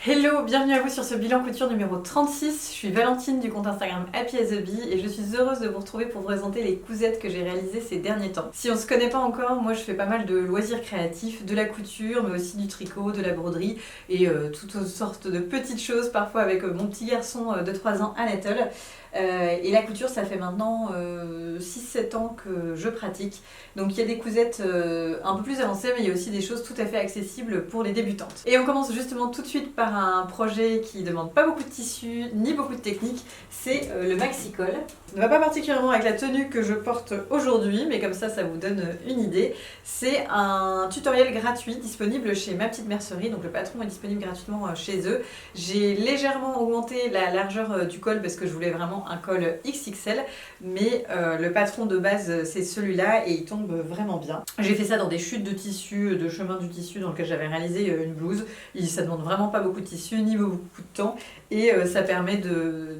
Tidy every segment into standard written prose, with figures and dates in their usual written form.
Hello, bienvenue à vous sur ce bilan couture numéro 36. Je suis Valentine du compte Instagram Happy as a Bee et je suis heureuse de vous retrouver pour vous présenter les cousettes que j'ai réalisées ces derniers temps. Si on se connaît pas encore, moi je fais pas mal de loisirs créatifs, de la couture, mais aussi du tricot, de la broderie et toutes sortes de petites choses, parfois avec mon petit garçon de 3 ans Anatole. Et la couture, ça fait maintenant 6-7 ans que je pratique. Donc il y a des cousettes un peu plus avancées, mais il y a aussi des choses tout à fait accessibles pour les débutantes. Et on commence justement tout de suite par un projet qui demande pas beaucoup de tissu, ni beaucoup de technique, c'est le maxi-col. Ça ne va pas particulièrement avec la tenue que je porte aujourd'hui, mais comme ça vous donne une idée. C'est un tutoriel gratuit disponible chez Ma Petite Mercerie, donc le patron est disponible gratuitement chez eux. J'ai légèrement augmenté la largeur du col parce que je voulais vraiment un col XXL, mais le patron de base c'est celui-là et il tombe vraiment bien. J'ai fait ça dans des chutes de tissu, de chemin du tissu dans lequel j'avais réalisé une blouse. Ça demande vraiment pas beaucoup de tissu ni beaucoup de temps et ça permet de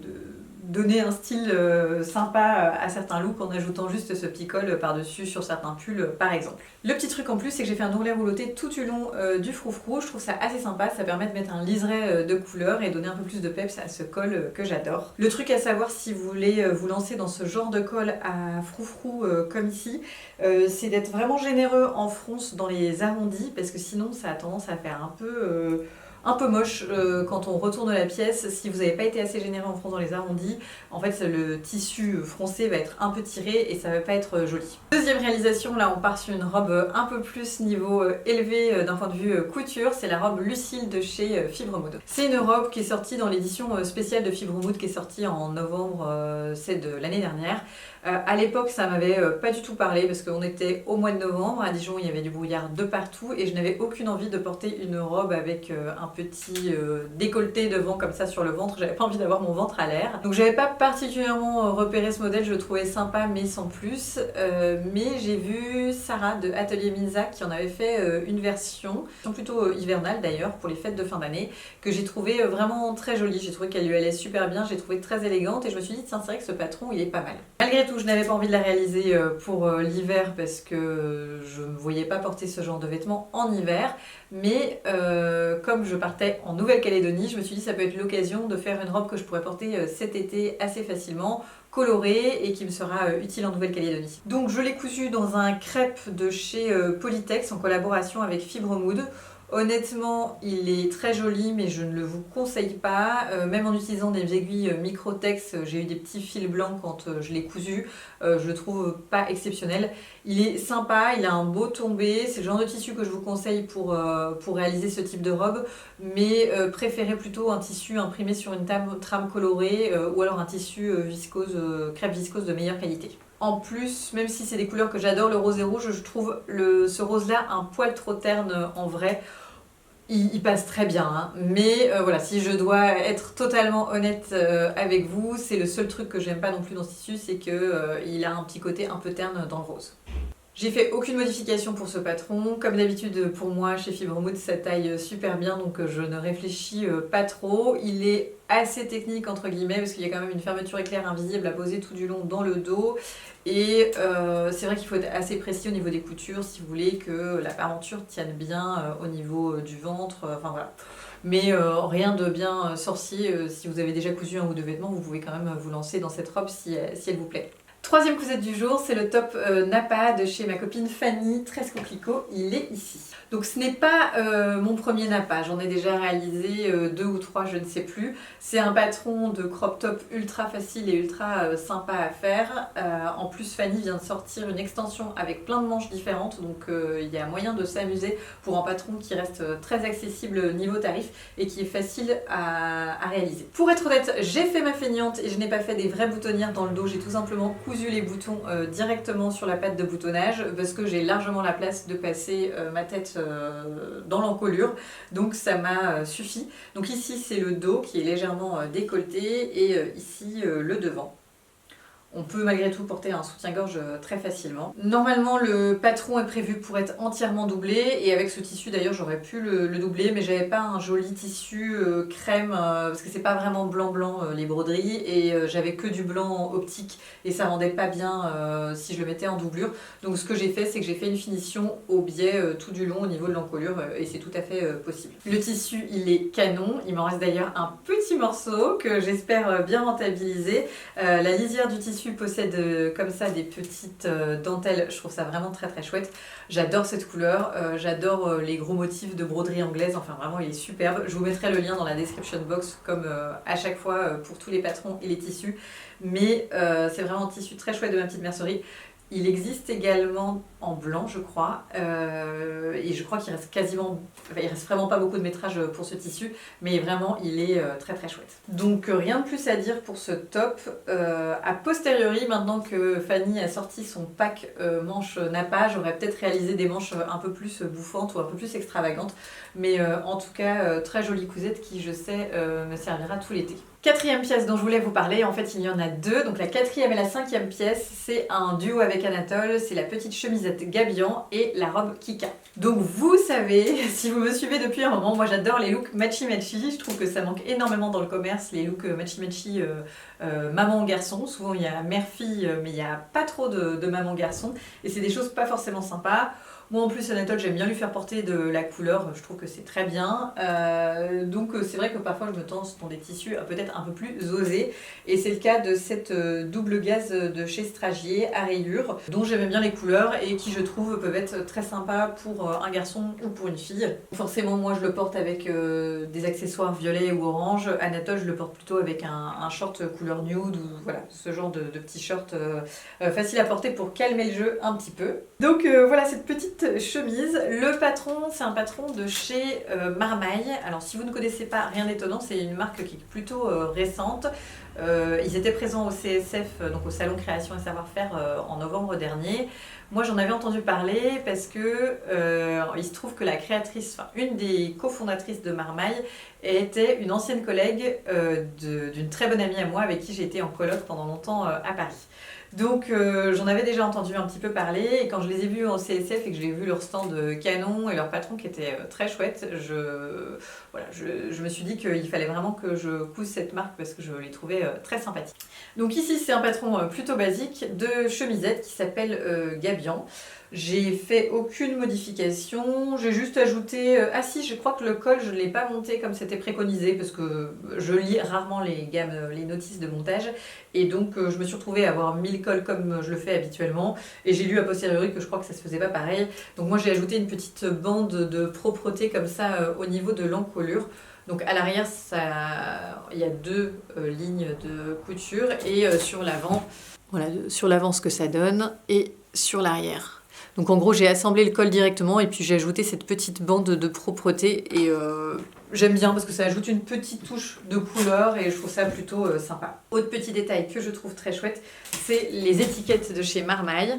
donner un style sympa à certains looks en ajoutant juste ce petit col par-dessus sur certains pulls par exemple. Le petit truc en plus c'est que j'ai fait un ourlet rouloté tout du long du froufrou, je trouve ça assez sympa, ça permet de mettre un liseré de couleur et donner un peu plus de peps à ce col que j'adore. Le truc à savoir si vous voulez vous lancer dans ce genre de col à froufrou comme ici, c'est d'être vraiment généreux en fronce dans les arrondis parce que sinon ça a tendance à faire un peu moche quand on retourne la pièce. Si vous n'avez pas été assez généreux en fronce dans les arrondis, en fait le tissu froncé va être un peu tiré et ça va pas être joli. Deuxième réalisation, là on part sur une robe un peu plus niveau élevé d'un point de vue couture, c'est la robe Lucille de chez Fibre Mood. C'est une robe qui est sortie dans l'édition spéciale de Fibre Mood qui est sortie en novembre, c'est de l'année dernière. À l'époque ça m'avait pas du tout parlé parce qu'on était au mois de novembre, à Dijon il y avait du brouillard de partout et je n'avais aucune envie de porter une robe avec un petit décolleté devant comme ça sur le ventre, j'avais pas envie d'avoir mon ventre à l'air. Donc j'avais pas particulièrement repéré ce modèle, je le trouvais sympa mais sans plus. Mais j'ai vu Sarah de Atelier Minza qui en avait fait une version plutôt hivernale d'ailleurs pour les fêtes de fin d'année que j'ai trouvé vraiment très jolie, j'ai trouvé qu'elle lui allait super bien, j'ai trouvé très élégante et je me suis dit tiens c'est vrai que ce patron il est pas mal. Malgré tout je n'avais pas envie de la réaliser pour l'hiver parce que je ne me voyais pas porter ce genre de vêtements en hiver, mais comme je partais en Nouvelle-Calédonie, je me suis dit ça peut être l'occasion de faire une robe que je pourrais porter cet été assez facilement, colorée et qui me sera utile en Nouvelle-Calédonie. Donc je l'ai cousu dans un crêpe de chez Polytex en collaboration avec Fibre Mood. Honnêtement, il est très joli, mais je ne le vous conseille pas. Même en utilisant des aiguilles Microtex, j'ai eu des petits fils blancs quand je l'ai cousu. Je le trouve pas exceptionnel. Il est sympa, il a un beau tombé. C'est le genre de tissu que je vous conseille pour réaliser ce type de robe. Mais préférez plutôt un tissu imprimé sur une trame colorée ou alors un tissu viscose, crêpe viscose de meilleure qualité. En plus, même si c'est des couleurs que j'adore, le rose et rouge, je trouve ce rose-là un poil trop terne en vrai. Il passe très bien, hein. Mais voilà, si je dois être totalement honnête avec vous, c'est le seul truc que j'aime pas non plus dans ce tissu, c'est qu'il a un petit côté un peu terne dans le rose. J'ai fait aucune modification pour ce patron. Comme d'habitude pour moi chez Fibre Mood ça taille super bien donc je ne réfléchis pas trop. Il est assez technique entre guillemets parce qu'il y a quand même une fermeture éclair invisible à poser tout du long dans le dos. Et c'est vrai qu'il faut être assez précis au niveau des coutures si vous voulez que la parenture tienne bien au niveau du ventre, enfin voilà. Mais rien de bien sorcier, si vous avez déjà cousu un ou deux vêtements, vous pouvez quand même vous lancer dans cette robe si elle vous plaît. Troisième cousette du jour, c'est le top Napa de chez ma copine Fanny, très coquelicot, il est ici. Donc ce n'est pas mon premier Napa, j'en ai déjà réalisé 2 ou 3, je ne sais plus. C'est un patron de crop top ultra facile et ultra sympa à faire. En plus Fanny vient de sortir une extension avec plein de manches différentes, donc il y a moyen de s'amuser pour un patron qui reste très accessible niveau tarif et qui est facile à réaliser. Pour être honnête, j'ai fait ma feignante et je n'ai pas fait des vraies boutonnières dans le dos, j'ai tout simplement cousu les boutons directement sur la patte de boutonnage parce que j'ai largement la place de passer ma tête dans l'encolure, donc ça m'a suffi. Donc ici c'est le dos qui est légèrement décolleté et ici le devant. on peut malgré tout porter un soutien-gorge très facilement. Normalement le patron est prévu pour être entièrement doublé et avec ce tissu d'ailleurs j'aurais pu le doubler, mais j'avais pas un joli tissu crème parce que c'est pas vraiment blanc les broderies et j'avais que du blanc optique et ça rendait pas bien si je le mettais en doublure. Donc ce que j'ai fait, c'est que j'ai fait une finition au biais tout du long au niveau de l'encolure et c'est tout à fait possible. Le tissu il est canon, il m'en reste d'ailleurs un petit morceau que j'espère bien rentabiliser. La lisière du tissu possède comme ça des petites dentelles, je trouve ça vraiment très chouette. J'adore cette couleur, j'adore les gros motifs de broderie anglaise, enfin vraiment il est superbe. Je vous mettrai le lien dans la description box comme à chaque fois pour tous les patrons et les tissus. Mais c'est vraiment un tissu très chouette de ma petite mercerie. Il existe également en blanc, je crois, et je crois qu'il reste il reste vraiment pas beaucoup de métrage pour ce tissu, mais vraiment il est très chouette. Donc rien de plus à dire pour ce top. A posteriori, maintenant que Fanny a sorti son pack manches Napa, j'aurais peut-être réalisé des manches un peu plus bouffantes ou un peu plus extravagantes, mais en tout cas très jolie cousette qui je sais me servira tout l'été. Quatrième pièce dont je voulais vous parler, en fait il y en a deux, donc la quatrième et la cinquième pièce, c'est un duo avec Anatole, c'est la petite chemisette Gabian et la robe Kika. Donc vous savez, si vous me suivez depuis un moment, moi j'adore les looks matchy-matchy, je trouve que ça manque énormément dans le commerce, les looks matchy-matchy maman-garçon, souvent il y a mère-fille mais il n'y a pas trop de maman-garçon, et c'est des choses pas forcément sympas. Moi en plus Anatole j'aime bien lui faire porter de la couleur, je trouve que c'est très bien. Donc c'est vrai que parfois je me tente dans des tissus peut-être un peu plus osés. Et c'est le cas de cette double gaze de chez Stragier à rayures, dont j'aime bien les couleurs et qui je trouve peuvent être très sympas pour un garçon ou pour une fille. Forcément moi je le porte avec des accessoires violets ou orange. Anatole je le porte plutôt avec un short couleur nude ou voilà, ce genre de petit short facile à porter pour calmer le jeu un petit peu. Donc voilà cette petite chemise. Le patron, c'est un patron de chez Marmaille. Alors si vous ne connaissez pas, rien d'étonnant, c'est une marque qui est plutôt récente. Ils étaient présents au CSF, donc au Salon Création et Savoir-Faire en novembre dernier. Moi j'en avais entendu parler parce que il se trouve que la créatrice, enfin une des cofondatrices de Marmaille était une ancienne collègue d'une très bonne amie à moi avec qui j'ai été en coloc pendant longtemps à Paris. Donc j'en avais déjà entendu un petit peu parler et quand je les ai vus en CSF et que j'ai vu leur stand canon et leur patron qui était très chouette, je me suis dit qu'il fallait vraiment que je couse cette marque parce que je les trouvais très sympathiques. Donc ici c'est un patron plutôt basique de chemisette qui s'appelle Gabian. J'ai fait aucune modification, j'ai juste ajouté... Ah si, je crois que le col, je ne l'ai pas monté comme c'était préconisé parce que je lis rarement les gammes, les notices de montage et donc je me suis retrouvée à avoir mis le col comme je le fais habituellement et j'ai lu a posteriori que je crois que ça se faisait pas pareil. Donc moi j'ai ajouté une petite bande de propreté comme ça au niveau de l'encolure. Donc à l'arrière, il y a deux lignes de couture et sur l'avant, voilà, sur l'avant ce que ça donne et sur l'arrière. Donc en gros j'ai assemblé le col directement et puis j'ai ajouté cette petite bande de propreté et j'aime bien parce que ça ajoute une petite touche de couleur et je trouve ça plutôt sympa. Autre petit détail que je trouve très chouette, c'est les étiquettes de chez Marmaille.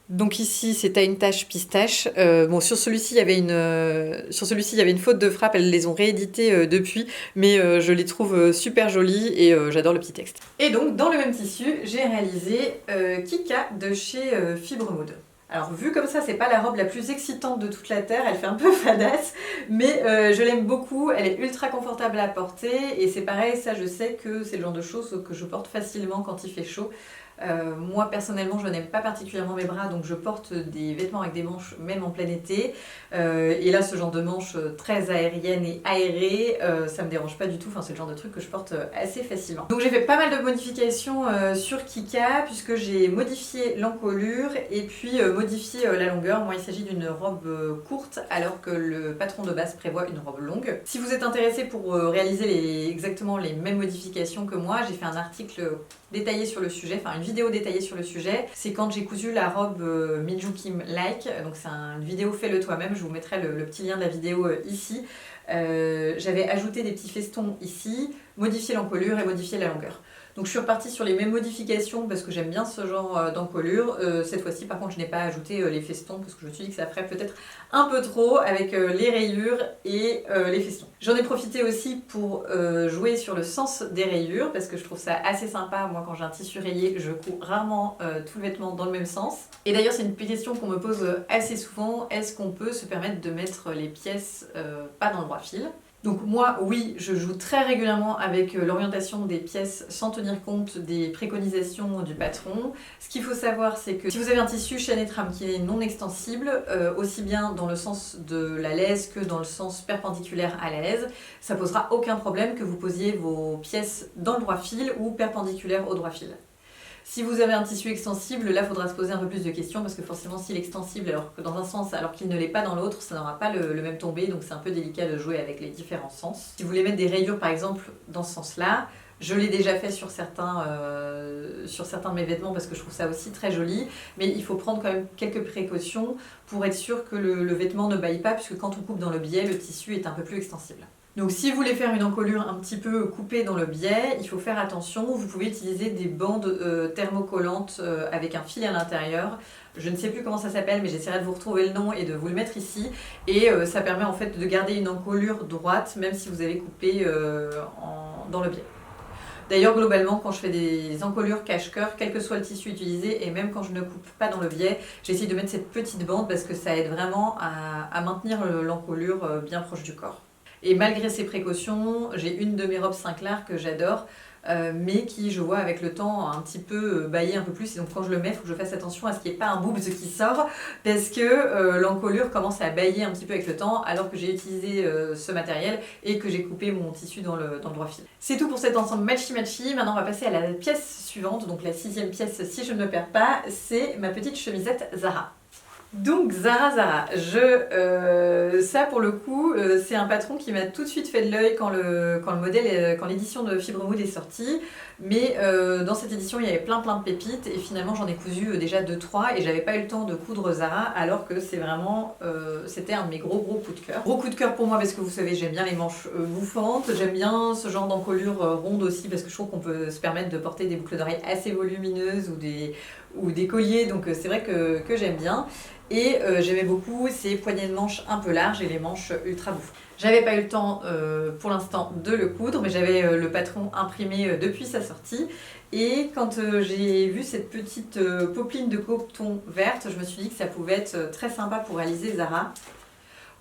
Donc ici c'est à une tache pistache. Bon sur celui-ci il y avait une faute de frappe, elles les ont rééditées depuis, mais je les trouve super jolies et j'adore le petit texte. Et donc dans le même tissu j'ai réalisé Kika de chez Fibre Mode. Alors vu comme ça, c'est pas la robe la plus excitante de toute la terre, elle fait un peu fadasse, mais je l'aime beaucoup, elle est ultra confortable à porter et c'est pareil, ça je sais que c'est le genre de choses que je porte facilement quand il fait chaud. Moi personnellement je n'aime pas particulièrement mes bras donc je porte des vêtements avec des manches même en plein été et là ce genre de manches très aériennes et aérées ça me dérange pas du tout, enfin, c'est le genre de truc que je porte assez facilement. Donc j'ai fait pas mal de modifications sur Kika puisque j'ai modifié l'encolure et puis modifié la longueur. Moi il s'agit d'une robe courte alors que le patron de base prévoit une robe longue. Si vous êtes intéressé pour réaliser exactement les mêmes modifications que moi, j'ai fait un article détaillé sur le sujet, enfin une vidéo détaillée sur le sujet. C'est quand j'ai cousu la robe Minju Kim Like, donc c'est une vidéo fais-le toi-même, je vous mettrai le petit lien de la vidéo ici. J'avais ajouté des petits festons ici, modifier l'encolure et modifier la longueur. Donc je suis repartie sur les mêmes modifications parce que j'aime bien ce genre d'encolure. Cette fois-ci par contre je n'ai pas ajouté les festons parce que je me suis dit que ça ferait peut-être un peu trop avec les rayures et les festons. J'en ai profité aussi pour jouer sur le sens des rayures parce que je trouve ça assez sympa. Moi quand j'ai un tissu rayé, je couds rarement tout le vêtement dans le même sens. Et d'ailleurs c'est une question qu'on me pose assez souvent, est-ce qu'on peut se permettre de mettre les pièces pas dans le droit fil ? Donc moi, oui, je joue très régulièrement avec l'orientation des pièces sans tenir compte des préconisations du patron. Ce qu'il faut savoir, c'est que si vous avez un tissu chaîne et trame qui est non extensible, aussi bien dans le sens de la laise que dans le sens perpendiculaire à la laise, ça posera aucun problème que vous posiez vos pièces dans le droit fil ou perpendiculaire au droit fil. Si vous avez un tissu extensible, là il faudra se poser un peu plus de questions parce que forcément s'il est extensible alors que dans un sens alors qu'il ne l'est pas dans l'autre, ça n'aura pas le même tombé, donc c'est un peu délicat de jouer avec les différents sens. Si vous voulez mettre des rayures par exemple dans ce sens-là, je l'ai déjà fait sur certains de mes vêtements parce que je trouve ça aussi très joli, mais il faut prendre quand même quelques précautions pour être sûr que le vêtement ne bâille pas puisque quand on coupe dans le biais, le tissu est un peu plus extensible. Donc si vous voulez faire une encolure un petit peu coupée dans le biais, il faut faire attention, vous pouvez utiliser des bandes thermocollantes avec un fil à l'intérieur. Je ne sais plus comment ça s'appelle mais j'essaierai de vous retrouver le nom et de vous le mettre ici. Et ça permet en fait de garder une encolure droite même si vous avez coupé dans le biais. D'ailleurs globalement quand je fais des encolures cache-cœur, quel que soit le tissu utilisé et même quand je ne coupe pas dans le biais, j'essaie de mettre cette petite bande parce que ça aide vraiment à maintenir l'encolure bien proche du corps. Et malgré ces précautions, j'ai une de mes robes Sinclair que j'adore, mais qui, je vois, avec le temps, a un petit peu bâillé un peu plus. Et donc quand je le mets, il faut que je fasse attention à ce qu'il n'y ait pas un boobs qui sort, parce que l'encolure commence à bâiller un petit peu avec le temps, alors que j'ai utilisé ce matériel et que j'ai coupé mon tissu dans le droit fil. C'est tout pour cet ensemble matchy-matchy. Maintenant, on va passer à la pièce suivante, donc la 6e pièce, si je ne me perds pas, c'est ma petite chemisette Zara. Donc Zara, ça pour le coup, c'est un patron qui m'a tout de suite fait de l'œil quand l'édition de Fibre Mood est sortie. Mais dans cette édition, il y avait plein de pépites et finalement j'en ai cousu déjà 2-3 et j'avais pas eu le temps de coudre Zara alors que c'est vraiment, c'était un de mes gros coups de cœur. Gros coup de cœur pour moi parce que vous savez, j'aime bien les manches bouffantes, j'aime bien ce genre d'encolure ronde aussi parce que je trouve qu'on peut se permettre de porter des boucles d'oreilles assez volumineuses ou des colliers, donc c'est vrai que j'aime bien. Et j'aimais beaucoup ces poignées de manches un peu larges et les manches ultra bouffantes. J'avais pas eu le temps pour l'instant de le coudre, mais j'avais le patron imprimé depuis sa sortie. Et quand j'ai vu cette petite popeline de coton verte, je me suis dit que ça pouvait être très sympa pour réaliser Zara.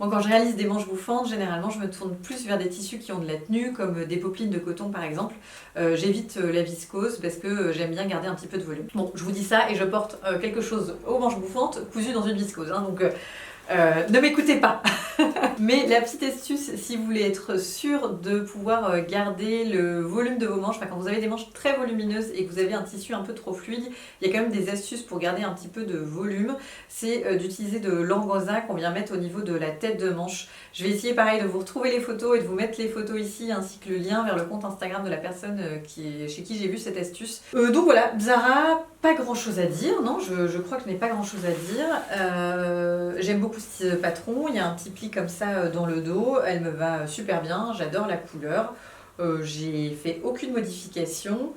Moi, quand je réalise des manches bouffantes, généralement, je me tourne plus vers des tissus qui ont de la tenue, comme des popelines de coton par exemple. J'évite la viscose parce que j'aime bien garder un petit peu de volume. Bon, je vous dis ça et je porte quelque chose aux manches bouffantes cousu dans une viscose, hein, donc ne m'écoutez pas. Mais la petite astuce, si vous voulez être sûr de pouvoir garder le volume de vos manches, quand vous avez des manches très volumineuses et que vous avez un tissu un peu trop fluide, il y a quand même des astuces pour garder un petit peu de volume. C'est d'utiliser de l'organza qu'on vient mettre au niveau de la tête de manche. Je vais essayer pareil de vous retrouver les photos et de vous mettre les photos ici ainsi que le lien vers le compte Instagram de la personne chez qui j'ai vu cette astuce. Donc voilà, Zara, pas grand chose à dire, non, je crois que je n'ai pas grand chose à dire. J'aime beaucoup ce patron, il y a un petit pli comme ça dans le dos, elle me va super bien, j'adore la couleur. J'ai fait aucune modification.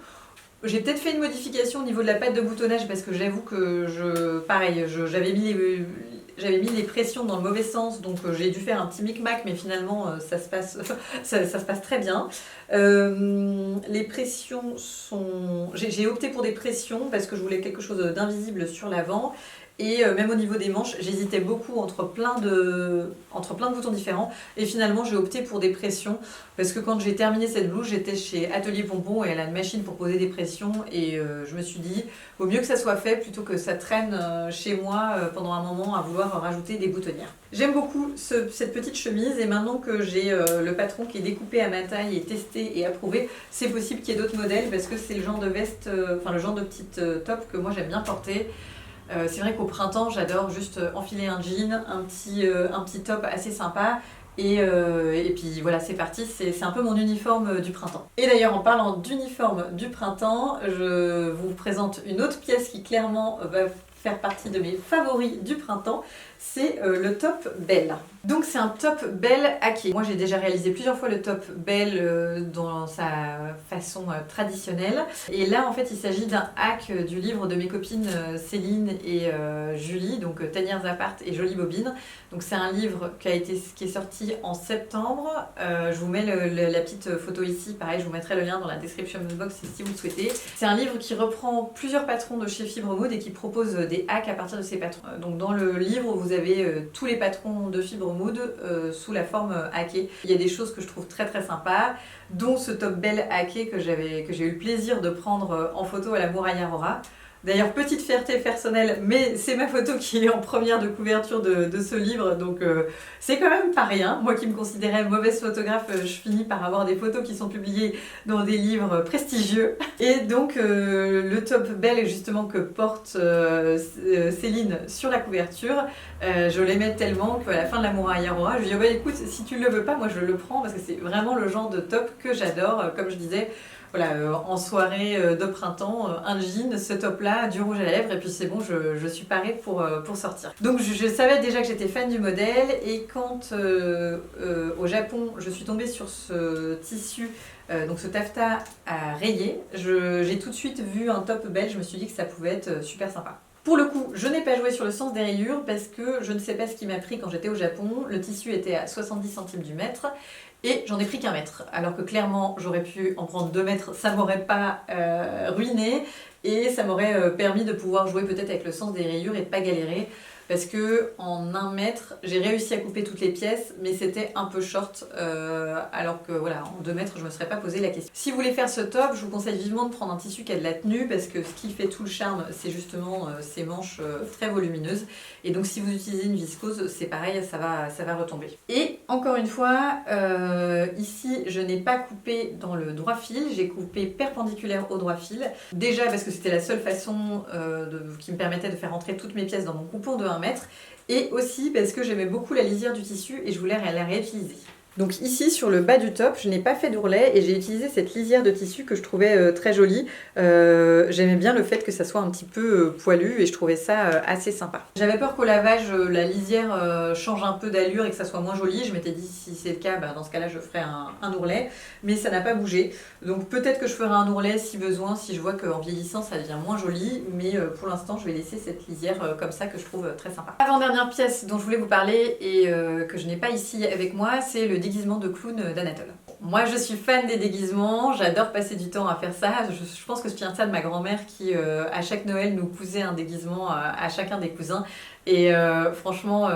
J'ai peut-être fait une modification au niveau de la patte de boutonnage parce que j'avoue que j'avais mis les pressions dans le mauvais sens, donc j'ai dû faire un petit micmac, mais finalement ça se passe très bien. Les pressions sont... J'ai opté pour des pressions parce que je voulais quelque chose d'invisible sur l'avant. Et même au niveau des manches, j'hésitais beaucoup entre plein de boutons différents. Et finalement, j'ai opté pour des pressions. Parce que quand j'ai terminé cette blouse, j'étais chez Atelier Pompon et elle a une machine pour poser des pressions. Et je me suis dit, vaut mieux que ça soit fait plutôt que ça traîne chez moi pendant un moment à vouloir rajouter des boutonnières. J'aime beaucoup cette petite chemise. Et maintenant que j'ai le patron qui est découpé à ma taille et testé et approuvé, c'est possible qu'il y ait d'autres modèles parce que c'est le genre de veste, le genre de petite top que moi j'aime bien porter. C'est vrai qu'au printemps, j'adore juste enfiler un jean, un petit top assez sympa et puis voilà, c'est parti, c'est un peu mon uniforme du printemps. Et d'ailleurs, en parlant d'uniforme du printemps, je vous présente une autre pièce qui clairement va faire partie de mes favoris du printemps, c'est le top Belle. Donc c'est un top belle hacké. Moi j'ai déjà réalisé plusieurs fois le top belle dans sa façon traditionnelle. Et là en fait il s'agit d'un hack du livre de mes copines Céline et Julie, donc Tanières Apart et Jolie Bobine. Donc c'est un livre qui est sorti en septembre. Je vous mets la petite photo ici, pareil je vous mettrai le lien dans la description box si vous le souhaitez. C'est un livre qui reprend plusieurs patrons de chez Fibre Mood et qui propose des hacks à partir de ces patrons. Donc dans le livre vous avez tous les patrons de Fibre Mood sous la forme hackée. Il y a des choses que je trouve très très sympas, dont ce top belle hacké que j'ai eu le plaisir de prendre en photo à la Muraille Aurora. D'ailleurs, petite fierté personnelle, mais c'est ma photo qui est en première de couverture de ce livre, donc c'est quand même pas rien. Moi qui me considérais mauvaise photographe, je finis par avoir des photos qui sont publiées dans des livres prestigieux. Et donc le top belle justement que porte Céline sur la couverture, je l'aimais tellement qu'à la fin de la Muraille Aurora, je lui ai dit bah, écoute, si tu le veux pas, moi je le prends parce que c'est vraiment le genre de top que j'adore, comme je disais. Voilà, en soirée de printemps, un jean, ce top-là, du rouge à lèvres, et puis c'est bon, je suis parée pour sortir. Donc je savais déjà que j'étais fan du modèle, et quand au Japon, je suis tombée sur ce tissu, donc ce taffetas à rayer, j'ai tout de suite vu un top belle, je me suis dit que ça pouvait être super sympa. Pour le coup, je n'ai pas joué sur le sens des rayures parce que je ne sais pas ce qui m'a pris quand j'étais au Japon. Le tissu était à 70 centimes du mètre et j'en ai pris qu'un mètre. Alors que clairement, j'aurais pu en prendre 2 mètres, ça m'aurait pas ruiné et ça m'aurait permis de pouvoir jouer peut-être avec le sens des rayures et de pas galérer. Parce que en 1 mètre, j'ai réussi à couper toutes les pièces, mais c'était un peu short, alors que voilà, en 2 mètres, je me serais pas posé la question. Si vous voulez faire ce top, je vous conseille vivement de prendre un tissu qui a de la tenue, parce que ce qui fait tout le charme, c'est justement ces manches très volumineuses. Et donc si vous utilisez une viscose, c'est pareil, ça va retomber. Et encore une fois, ici, je n'ai pas coupé dans le droit fil, j'ai coupé perpendiculaire au droit fil. Déjà parce que c'était la seule façon qui me permettait de faire entrer toutes mes pièces dans mon coupon de 1 mètre, et aussi parce que j'aimais beaucoup la lisière du tissu et je voulais la réutiliser. Donc ici sur le bas du top, je n'ai pas fait d'ourlet et j'ai utilisé cette lisière de tissu que je trouvais très jolie. J'aimais bien le fait que ça soit un petit peu poilu et je trouvais ça assez sympa. J'avais peur qu'au lavage la lisière change un peu d'allure et que ça soit moins joli. Je m'étais dit si c'est le cas, bah, dans ce cas là je ferai un ourlet, mais ça n'a pas bougé. Donc peut-être que je ferai un ourlet si besoin, si je vois qu'en vieillissant ça devient moins joli, mais pour l'instant je vais laisser cette lisière comme ça que je trouve très sympa. Avant-dernière pièce dont je voulais vous parler et que je n'ai pas ici avec moi, c'est le déguisement de clown d'Anatole. Moi je suis fan des déguisements, j'adore passer du temps à faire ça. Je pense que je tiens ça de ma grand-mère qui à chaque Noël nous cousait un déguisement à chacun des cousins. Et franchement,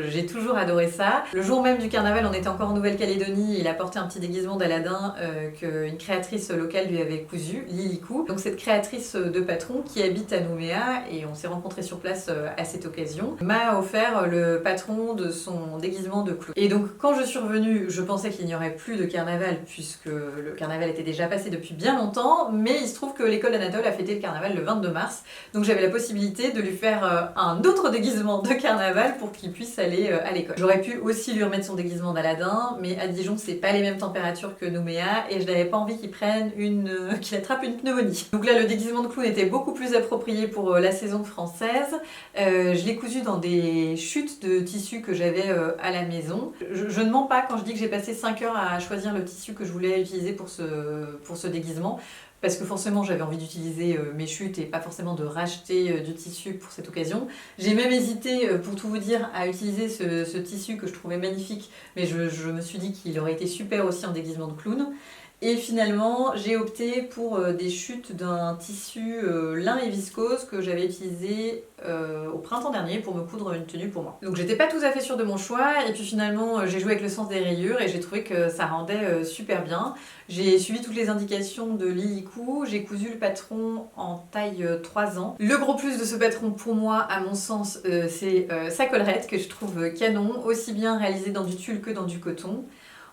j'ai toujours adoré ça. Le jour même du carnaval, on était encore en Nouvelle-Calédonie, il a porté un petit déguisement d'Aladin qu'une créatrice locale lui avait cousu, Lilikou. Donc cette créatrice de patron qui habite à Nouméa, et on s'est rencontrés sur place à cette occasion, m'a offert le patron de son déguisement de clown. Et donc quand je suis revenue, je pensais qu'il n'y aurait plus de carnaval puisque le carnaval était déjà passé depuis bien longtemps, mais il se trouve que l'école d'Anatole a fêté le carnaval le 22 mars, donc j'avais la possibilité de lui faire un autre déguisement de carnaval pour qu'il puisse aller à l'école. J'aurais pu aussi lui remettre son déguisement d'Aladin, mais à Dijon c'est pas les mêmes températures que Nouméa et je n'avais pas envie qu'il prenne qu'il attrape une pneumonie. Donc là le déguisement de clown était beaucoup plus approprié pour la saison française. Je l'ai cousu dans des chutes de tissu que j'avais à la maison. Je ne mens pas quand je dis que j'ai passé 5 heures à choisir le tissu que je voulais utiliser pour ce déguisement. Parce que forcément j'avais envie d'utiliser mes chutes et pas forcément de racheter du tissu pour cette occasion. J'ai même hésité, pour tout vous dire, à utiliser ce tissu que je trouvais magnifique, mais je me suis dit qu'il aurait été super aussi en déguisement de clown. Et finalement, j'ai opté pour des chutes d'un tissu lin et viscose que j'avais utilisé au printemps dernier pour me coudre une tenue pour moi. Donc j'étais pas tout à fait sûre de mon choix, et puis finalement j'ai joué avec le sens des rayures et j'ai trouvé que ça rendait super bien. J'ai suivi toutes les indications de Lilikou, j'ai cousu le patron en taille 3 ans. Le gros plus de ce patron pour moi, à mon sens, c'est sa collerette que je trouve canon, aussi bien réalisée dans du tulle que dans du coton.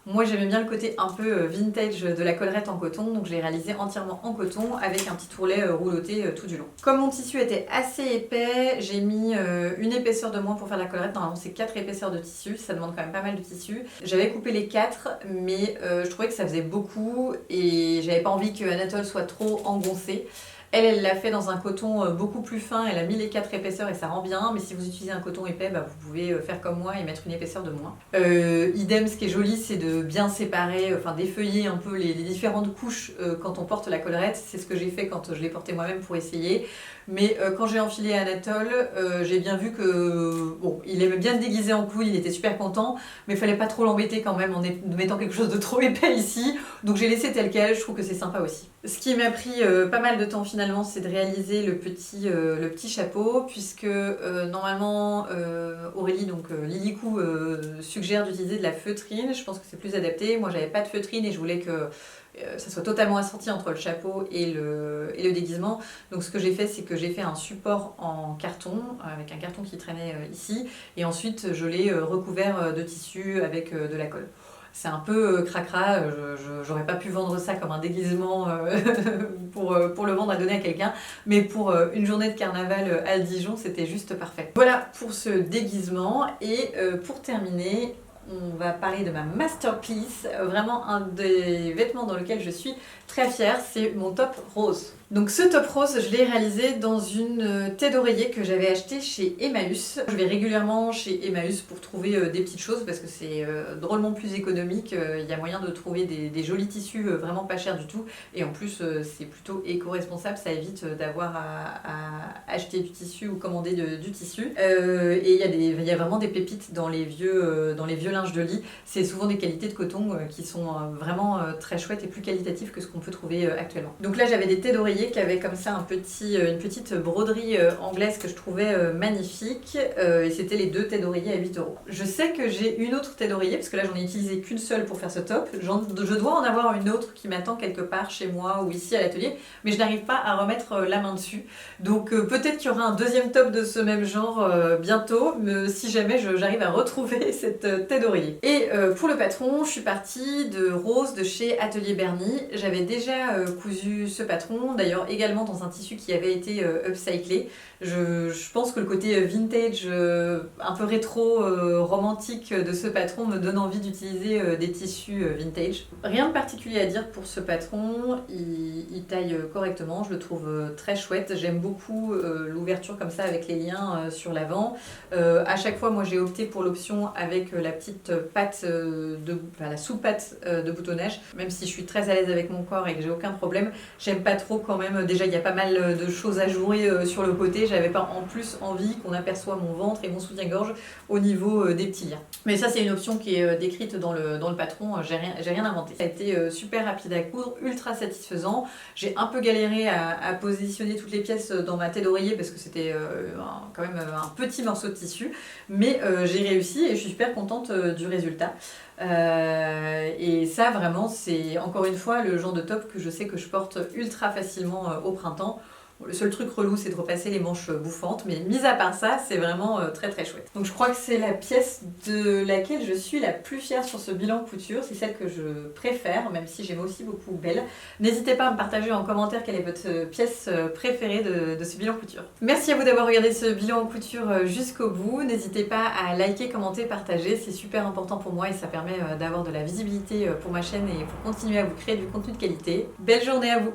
Moi j'aimais bien le côté un peu vintage de la collerette en coton, donc je l'ai réalisé entièrement en coton avec un petit tourlet rouloté tout du long. Comme mon tissu était assez épais, j'ai mis une épaisseur de moins pour faire la collerette. Normalement c'est 4 épaisseurs de tissu, ça demande quand même pas mal de tissu. J'avais coupé les 4, mais je trouvais que ça faisait beaucoup et j'avais pas envie que Anatole soit trop engoncée. Elle l'a fait dans un coton beaucoup plus fin, elle a mis les 4 épaisseurs et ça rend bien, mais si vous utilisez un coton épais, vous pouvez faire comme moi et mettre une épaisseur de moins. Idem, ce qui est joli, c'est de bien séparer, d'effeuiller un peu les différentes couches quand on porte la collerette. C'est ce que j'ai fait quand je l'ai portée moi-même pour essayer. Mais quand j'ai enfilé Anatole, j'ai bien vu que bon, il aimait bien se déguiser en clown, il était super content, mais il fallait pas trop l'embêter quand même en mettant quelque chose de trop épais ici. Donc j'ai laissé tel quel, je trouve que c'est sympa aussi. Ce qui m'a pris pas mal de temps finalement, c'est de réaliser le petit chapeau, puisque normalement Aurélie, donc Lilicou, suggère d'utiliser de la feutrine. Je pense que c'est plus adapté. Moi j'avais pas de feutrine et je voulais que ça soit totalement assorti entre le chapeau et le déguisement. Donc ce que j'ai fait, c'est que j'ai fait un support en carton, avec un carton qui traînait ici, et ensuite je l'ai recouvert de tissu avec de la colle. C'est un peu cracra, j'aurais pas pu vendre ça comme un déguisement pour le vendre à donner à quelqu'un, mais pour une journée de carnaval à Dijon, c'était juste parfait. Voilà pour ce déguisement, et pour terminer, on va parler de ma masterpiece, vraiment un des vêtements dans lequel je suis très fière, c'est mon top rose. Donc ce top rose, je l'ai réalisé dans une tête d'oreiller que j'avais achetée chez Emmaüs. Je vais régulièrement chez Emmaüs pour trouver des petites choses parce que c'est drôlement plus économique. Il y a moyen de trouver des jolis tissus vraiment pas chers du tout. Et en plus, c'est plutôt éco-responsable, ça évite d'avoir à acheter du tissu ou commander du tissu. Et il y a vraiment des pépites dans les vieux linges de lit. C'est souvent des qualités de coton qui sont vraiment très chouettes et plus qualitatives que ce qu'on peut trouver actuellement. Donc là, j'avais des têtes d'oreiller qui avait comme ça une petite broderie anglaise que je trouvais magnifique, et c'était les 2 têtes d'oreiller à 8 €. Je sais que j'ai une autre tête d'oreiller parce que là j'en ai utilisé qu'une seule pour faire ce top. Je dois en avoir une autre qui m'attend quelque part chez moi ou ici à l'atelier, mais je n'arrive pas à remettre la main dessus. Donc peut-être qu'il y aura un deuxième top de ce même genre bientôt, si jamais j'arrive à retrouver cette tête d'oreiller. Et pour le patron, je suis partie de Rose de chez Atelier Bernie. J'avais déjà cousu ce patron, d'ailleurs également dans un tissu qui avait été upcyclé. Je pense que le côté vintage, un peu rétro, romantique de ce patron me donne envie d'utiliser des tissus vintage. Rien de particulier à dire pour ce patron, il taille correctement, je le trouve très chouette. J'aime beaucoup l'ouverture comme ça avec les liens sur l'avant. À chaque fois, moi j'ai opté pour l'option avec la petite patte, la sous-patte de boutonnage, même si je suis très à l'aise avec mon corps et que j'ai aucun problème. J'aime pas trop quand même, déjà il y a pas mal de choses à jouer sur le côté, j'avais pas en plus envie qu'on aperçoive mon ventre et mon soutien-gorge au niveau des petits liens. Mais ça c'est une option qui est décrite dans le patron, j'ai rien inventé. Ça a été super rapide à coudre, ultra satisfaisant. J'ai un peu galéré à positionner toutes les pièces dans ma tête d'oreiller parce que c'était quand même un petit morceau de tissu, mais j'ai réussi et je suis super contente du résultat. Et ça vraiment c'est encore une fois le genre de top que je sais que je porte ultra facilement au printemps. Le seul truc relou c'est de repasser les manches bouffantes, mais mis à part ça c'est vraiment très très chouette. Donc je crois que c'est la pièce de laquelle je suis la plus fière sur ce bilan couture, c'est celle que je préfère, même si j'aime aussi beaucoup Belle. N'hésitez pas à me partager en commentaire quelle est votre pièce préférée de ce bilan couture. Merci à vous d'avoir regardé ce bilan couture jusqu'au bout, n'hésitez pas à liker, commenter, partager, c'est super important pour moi et ça permet d'avoir de la visibilité pour ma chaîne et pour continuer à vous créer du contenu de qualité. Belle journée à vous!